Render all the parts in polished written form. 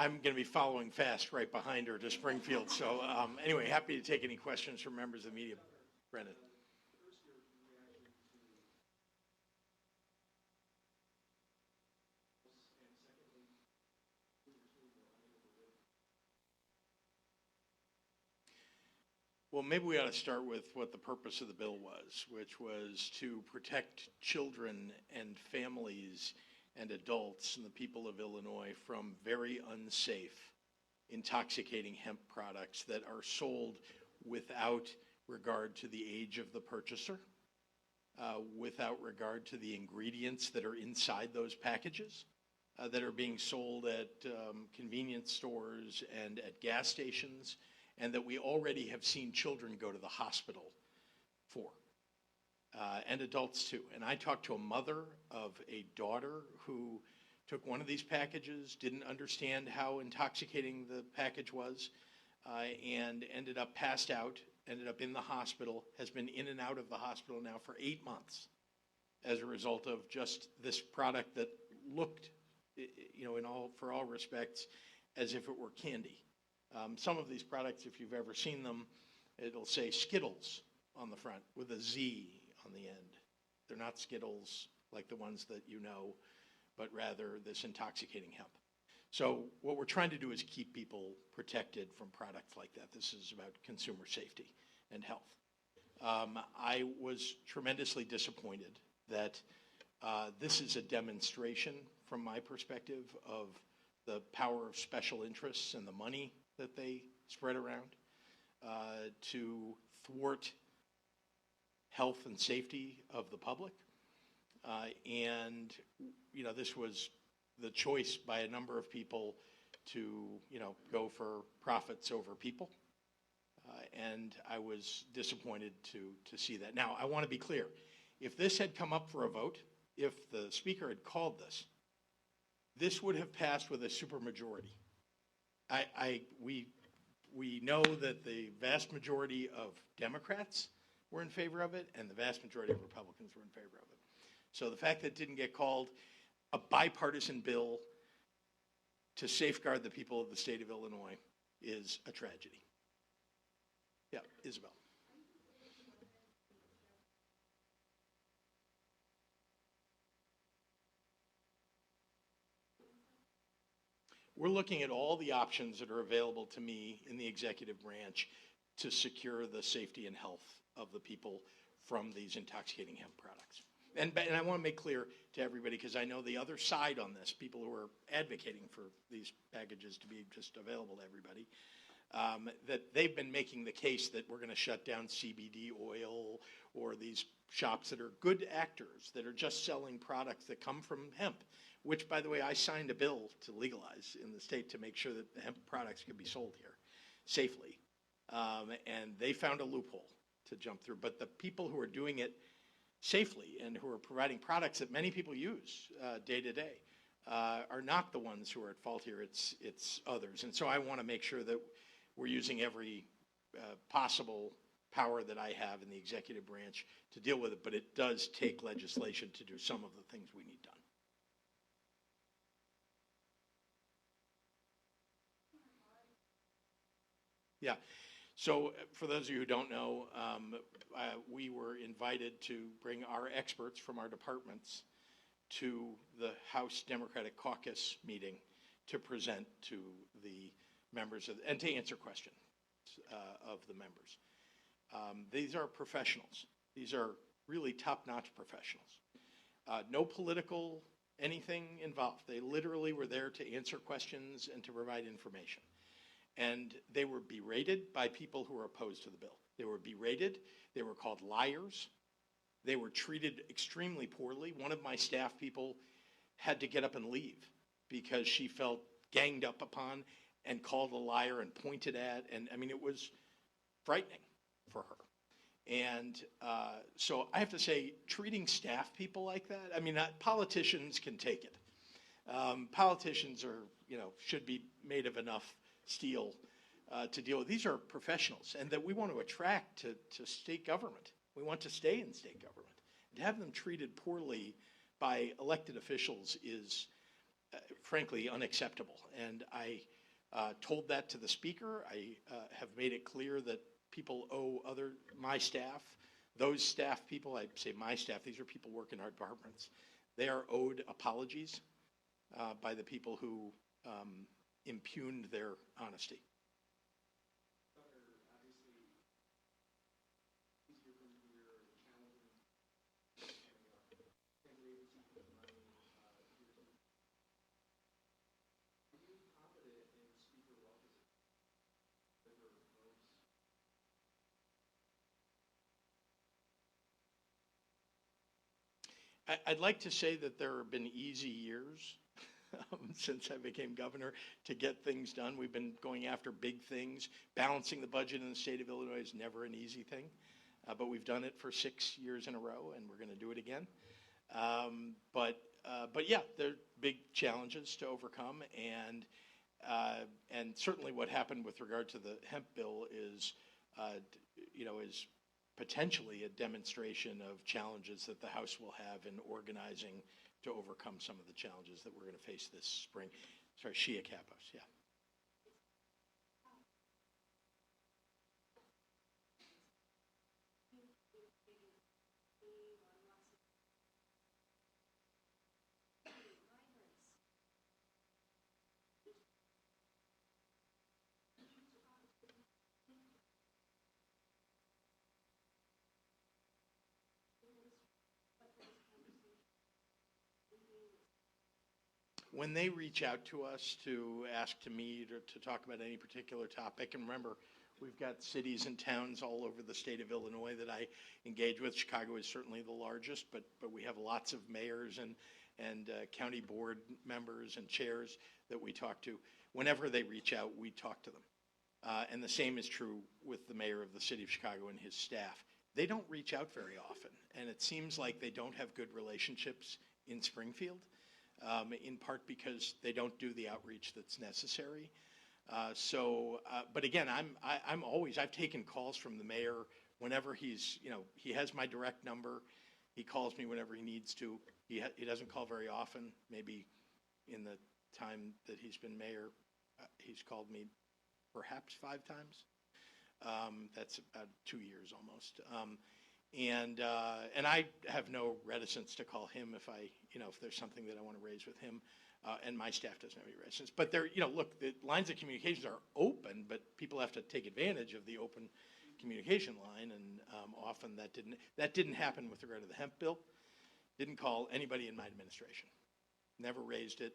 I'm going to be following fast right behind her to Springfield. So anyway, happy to take any questions from members of the media. Brendan. Well, maybe we ought to start with what the purpose of the bill was, which was to protect children and families and adults and the people of Illinois from very unsafe, intoxicating hemp products that are sold without regard to the age of the purchaser, without regard to the ingredients that are inside those packages, that are being sold at convenience stores and at gas stations, and that we already have seen children go to the hospital for, and adults too. And I talked to a mother of a daughter who took one of these packages, didn't understand how intoxicating the package was, and ended up passed out, ended up in the hospital, has been in and out of the hospital now for 8 months as a result of just this product that looked, for all respects, as if it were candy. Some of these products, if you've ever seen them, it'll say Skittles on the front with a Z on the end. They're not Skittles like the ones that you know, but rather this intoxicating hemp. So what we're trying to do is keep people protected from products like that. This is about consumer safety and health. I was tremendously disappointed that this is a demonstration, from my perspective, of the power of special interests and the money that they spread around to thwart health and safety of the public. And, this was the choice by a number of people to, go for profits over people. And I was disappointed to see that. Now, I want to be clear. If this had come up for a vote, if the speaker had called this would have passed with a supermajority. We know that the vast majority of Democrats were in favor of it, and the vast majority of Republicans were in favor of it. So the fact that it didn't get called a bipartisan bill to safeguard the people of the state of Illinois is a tragedy. Yeah, Isabel. We're looking at all the options that are available to me in the executive branch to secure the safety and health of the people from these intoxicating hemp products. And I want to make clear to everybody, because I know the other side on this, people who are advocating for these packages to be just available to everybody, that they've been making the case that we're going to shut down CBD oil or these shops that are good actors that are just selling products that come from hemp, which, by the way, I signed a bill to legalize in the state to make sure that the hemp products could be sold here safely. And they found a loophole to jump through. But the people who are doing it safely and who are providing products that many people use day to day are not the ones who are at fault here. It's others. And so I want to make sure that we're using every possible power that I have in the executive branch to deal with it. But it does take legislation to do some of the things we need done. Yeah. So for those of you who don't know, we were invited to bring our experts from our departments to the House Democratic Caucus meeting to present to the members and to answer questions of the members. These are professionals. These are really top-notch professionals. No political anything involved. They literally were there to answer questions and to provide information. And they were berated by people who were opposed to the bill. They were berated. They were called liars. They were treated extremely poorly. One of my staff people had to get up and leave because she felt ganged up upon and called a liar and pointed at. And I mean, it was frightening for her. And so I have to say, treating staff people like that, I mean, politicians can take it. Politicians are, should be made of enough steel to deal with. These are professionals, and that we want to attract to state government. We want to stay in state government. To have them treated poorly by elected officials is frankly, unacceptable. And I told that to the speaker. I have made it clear that people owe my staff, those staff people, I say my staff, these are people working in our departments, they are owed apologies by the people who impugned their honesty. I'd like to say that there have been easy years since I became governor to get things done. We've been going after big things. Balancing the budget in the state of Illinois is never an easy thing, but we've done it for 6 years in a row, and we're going to do it again. But yeah, there are big challenges to overcome, and certainly what happened with regard to the hemp bill is, is potentially a demonstration of challenges that the House will have in organizing to overcome some of the challenges that we're going to face this spring. Sorry, Shia Kapos, yeah. When they reach out to us to ask to meet or to talk about any particular topic, and remember, we've got cities and towns all over the state of Illinois that I engage with. Chicago is certainly the largest, but we have lots of mayors and county board members and chairs that we talk to. Whenever they reach out, we talk to them. And the same is true with the mayor of the city of Chicago and his staff. They don't reach out very often, and it seems like they don't have good relationships in Springfield. In part because they don't do the outreach that's necessary. But again, I've taken calls from the mayor whenever he has my direct number. He calls me whenever he needs to. He doesn't call very often. Maybe in the time that he's been mayor, he's called me perhaps 5 times. That's about 2 years almost. And I have no reticence to call him if there's something that I want to raise with him, and my staff doesn't have any reticence. But look, the lines of communications are open, but people have to take advantage of the open communication line, and often that didn't happen with regard to the hemp bill. Didn't call anybody in my administration. Never raised it,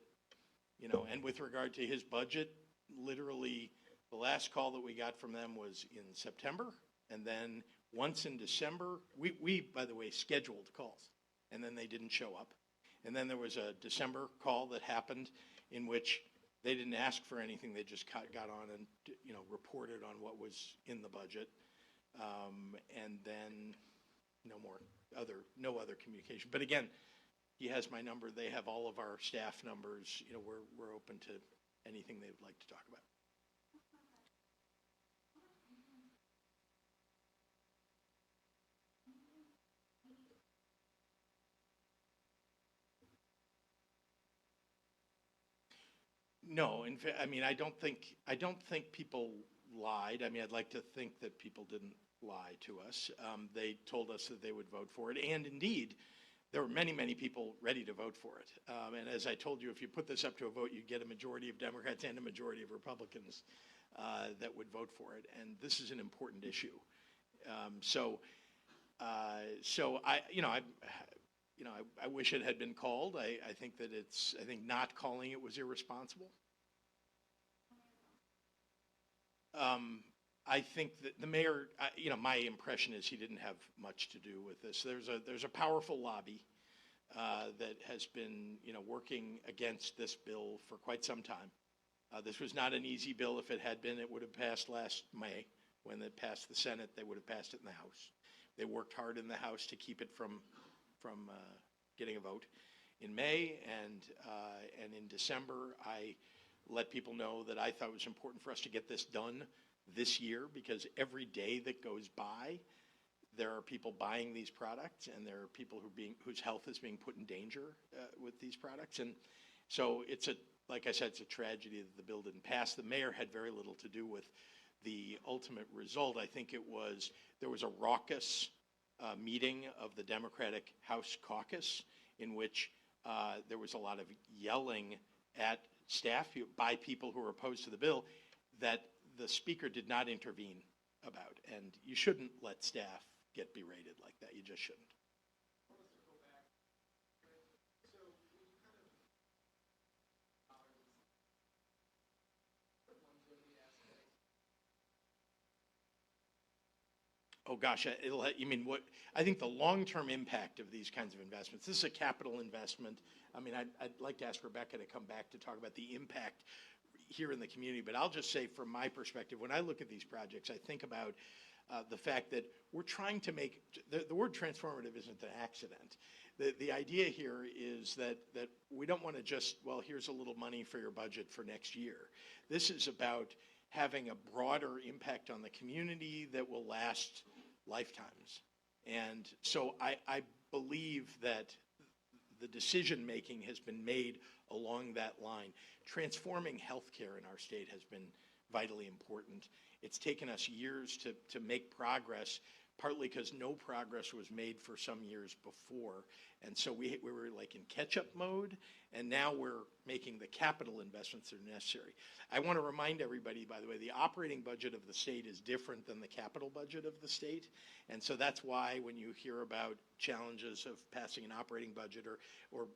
And with regard to his budget, literally the last call that we got from them was in September, and then once in December, we, by the way, scheduled calls, and then they didn't show up. And then there was a December call that happened in which they didn't ask for anything. They just got on and, reported on what was in the budget. And then no other communication. But again, he has my number. They have all of our staff numbers. We're open to anything they would like to talk about. No, in fact, I don't think people lied. I'd like to think that people didn't lie to us. They told us that they would vote for it, and indeed, there were many, many people ready to vote for it. And as I told you, if you put this up to a vote, you'd get a majority of Democrats and a majority of Republicans that would vote for it. And this is an important issue. I wish it had been called. I think not calling it was irresponsible. I think that the mayor, my impression is he didn't have much to do with this. There's a powerful lobby that has been, working against this bill for quite some time. This was not an easy bill. If it had been, it would have passed last May. When it passed the Senate, they would have passed it in the House. They worked hard in the House to keep it from getting a vote in May, and in December, I let people know that I thought it was important for us to get this done this year, because every day that goes by, there are people buying these products, and there are people whose health is being put in danger with these products, and So like I said, it's a tragedy that the bill didn't pass. The mayor had very little to do with the ultimate result. I think there was a raucous meeting of the Democratic House caucus in which there was a lot of yelling at staff by people who were opposed to the bill that the speaker did not intervene about. And you shouldn't let staff get berated like that. You just shouldn't. Oh gosh, you mean what? I think the long-term impact of these kinds of investments. This is a capital investment. I mean, I'd like to ask Rebecca to come back to talk about the impact here in the community. But I'll just say, from my perspective, when I look at these projects, I think about the fact that we're trying to make the word transformative isn't an accident. The idea here is that we don't want to just, well, here's a little money for your budget for next year. This is about having a broader impact on the community that will last lifetimes. And so I believe that the decision-making has been made along that line. Transforming healthcare in our state has been vitally important. It's taken us years to make progress, partly because no progress was made for some years before. And so we were like in catch-up mode, and now we're making the capital investments that are necessary. I want to remind everybody, by the way, the operating budget of the state is different than the capital budget of the state. And so that's why when you hear about challenges of passing an operating budget or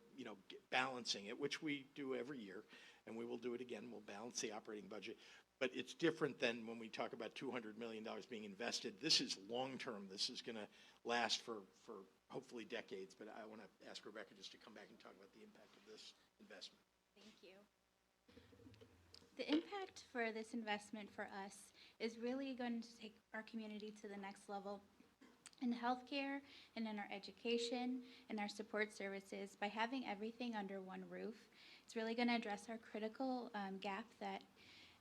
balancing it, which we do every year, and we will do it again, we'll balance the operating budget. But it's different than when we talk about $200 million being invested. This is long-term. This is going to last for hopefully decades. But I want to ask Rebecca just to come back and talk about the impact of this investment. Thank you. The impact for this investment for us is really going to take our community to the next level in healthcare and in our education and our support services. By having everything under one roof, it's really going to address our critical gap that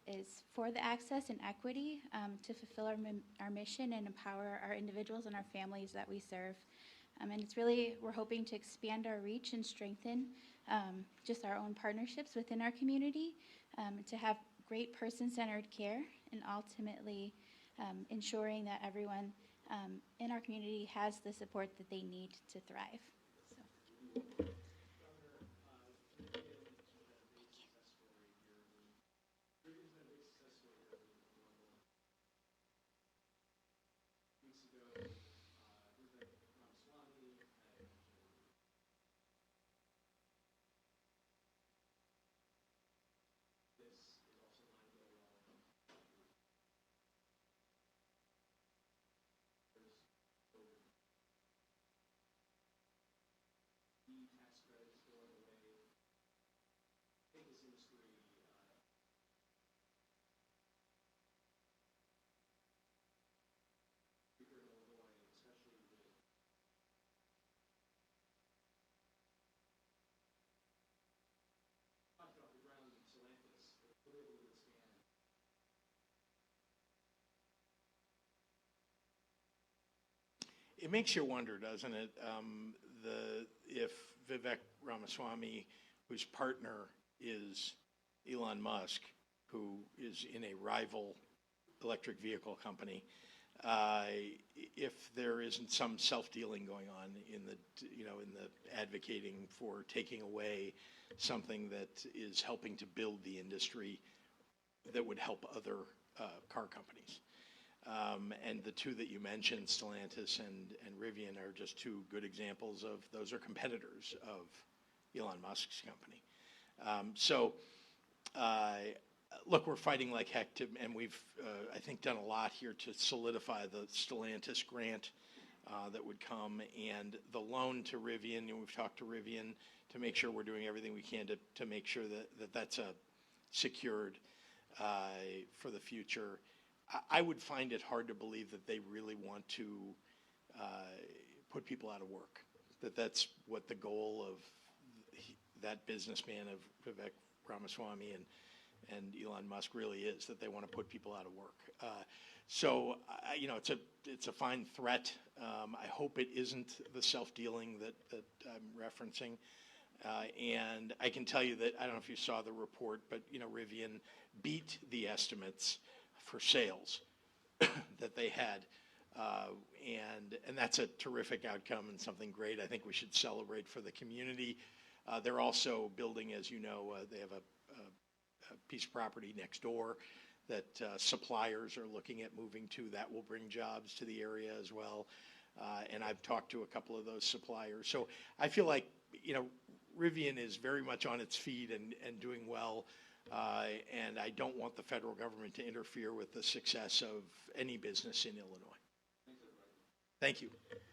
is for the access and equity to fulfill our mission and empower our individuals and our families that we serve. And it's really, we're hoping to expand our reach and strengthen just our own partnerships within our community to have great person-centered care and ultimately ensuring that everyone in our community has the support that they need to thrive. So. It makes you wonder, doesn't it, if Vivek Ramaswamy, whose partner is Elon Musk, who is in a rival electric vehicle company, if there isn't some self-dealing going on in the advocating for taking away something that is helping to build the industry that would help other car companies. And the two that you mentioned, Stellantis and Rivian, are just two good examples of those are competitors of Elon Musk's company. Look, we're fighting like heck and we've, I think, done a lot here to solidify the Stellantis grant that would come and the loan to Rivian. We've talked to Rivian to make sure we're doing everything we can to make sure that's secured for the future. I would find it hard to believe that they really want to put people out of work, that's what the goal of that businessman of Vivek Ramaswamy and Elon Musk really is, that they want to put people out of work. It's a fine threat. I hope it isn't the self-dealing that I'm referencing. And I can tell you that, I don't know if you saw the report, but, Rivian beat the estimates for sales that they had. And that's a terrific outcome and something great I think we should celebrate for the community. They're also building, as you know, they have a piece of property next door that suppliers are looking at moving to. That will bring jobs to the area as well. And I've talked to a couple of those suppliers. So I feel like, Rivian is very much on its feet and doing well. And I don't want the federal government to interfere with the success of any business in Illinois. Thank you.